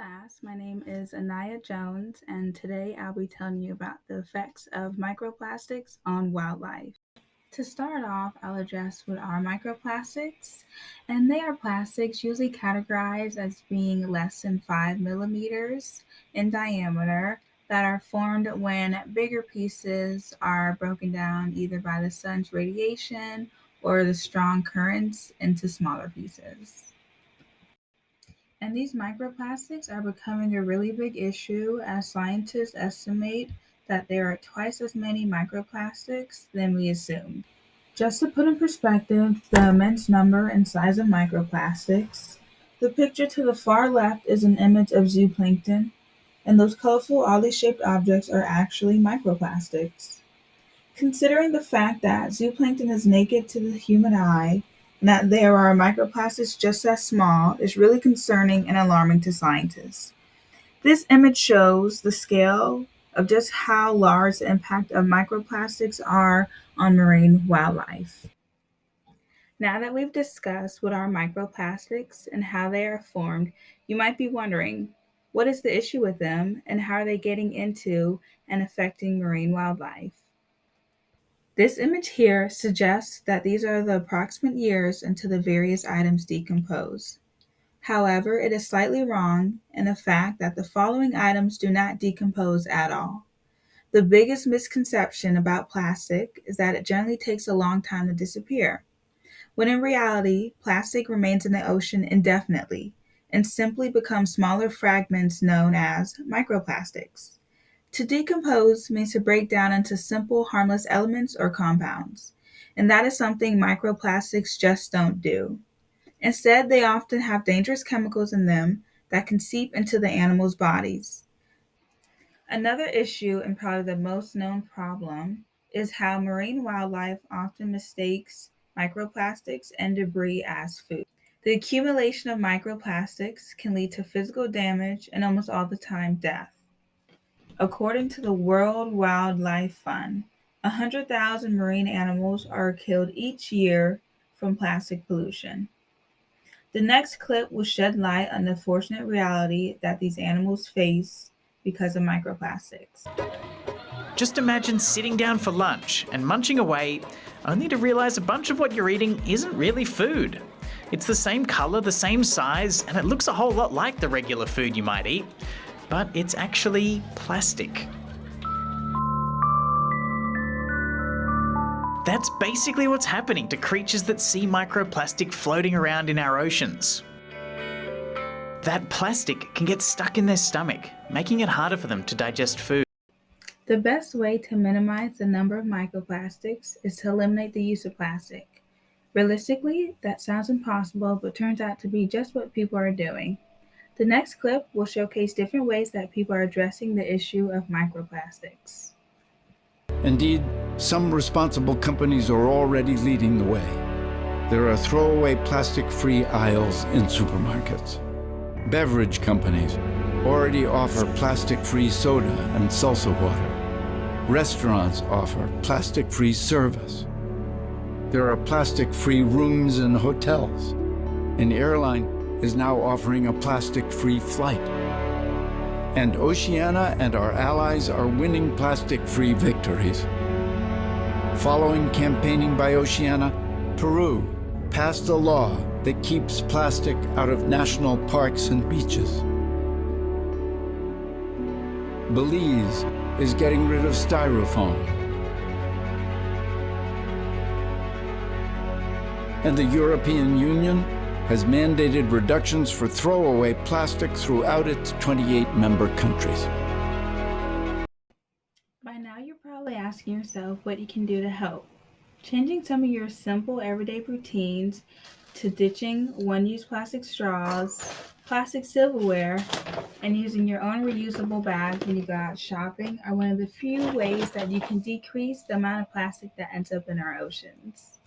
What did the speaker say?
class. My name is Anaya Jones, and today I'll be telling you about the effects of microplastics on wildlife. To start off, I'll address what are microplastics, and they are plastics usually categorized as being less than 5 millimeters in diameter that are formed when bigger pieces are broken down either by the sun's radiation or the strong currents into smaller pieces. And these microplastics are becoming a really big issue as scientists estimate that there are twice as many microplastics than we assumed. Just to put in perspective the immense number and size of microplastics, the picture to the far left is an image of zooplankton, and those colorful oddly shaped objects are actually microplastics. Considering the fact that zooplankton is naked to the human eye and that there are microplastics just as small is really concerning and alarming to scientists. This image shows the scale of just how large the impact of microplastics are on marine wildlife. Now that we've discussed what are microplastics and how they are formed, you might be wondering, what is the issue with them and how are they getting into and affecting marine wildlife? This image here suggests that these are the approximate years until the various items decompose. However, it is slightly wrong in the fact that the following items do not decompose at all. The biggest misconception about plastic is that it generally takes a long time to disappear, when in reality, plastic remains in the ocean indefinitely and simply becomes smaller fragments known as microplastics. To decompose means to break down into simple, harmless elements or compounds, and that is something microplastics just don't do. Instead, they often have dangerous chemicals in them that can seep into the animals' bodies. Another issue, and probably the most known problem, is how marine wildlife often mistakes microplastics and debris as food. The accumulation of microplastics can lead to physical damage and almost all the time death. According to the World Wildlife Fund, 100,000 marine animals are killed each year from plastic pollution. The next clip will shed light on the unfortunate reality that these animals face because of microplastics. Just imagine sitting down for lunch and munching away, only to realise a bunch of what you're eating isn't really food. It's the same colour, the same size, and it looks a whole lot like the regular food you might eat, but it's actually plastic. That's basically what's happening to creatures that see microplastic floating around in our oceans. That plastic can get stuck in their stomach, making it harder for them to digest food. The best way to minimize the number of microplastics is to eliminate the use of plastic. Realistically, that sounds impossible, but turns out to be just what people are doing. The next clip will showcase different ways that people are addressing the issue of microplastics. Indeed, some responsible companies are already leading the way. There are throwaway plastic-free aisles in supermarkets. Beverage companies already offer plastic-free soda and salsa water. Restaurants offer plastic-free service. There are plastic-free rooms in hotels. An airline is now offering a plastic-free flight. And Oceania and our allies are winning plastic-free victories. Following campaigning by Oceania, Peru passed a law that keeps plastic out of national parks and beaches. Belize is getting rid of styrofoam. And the European Union has mandated reductions for throwaway plastic throughout its 28 member countries. By now, you're probably asking yourself what you can do to help. Changing some of your simple everyday routines to ditching one-use plastic straws, plastic silverware, and using your own reusable bags when you go out shopping are one of the few ways that you can decrease the amount of plastic that ends up in our oceans.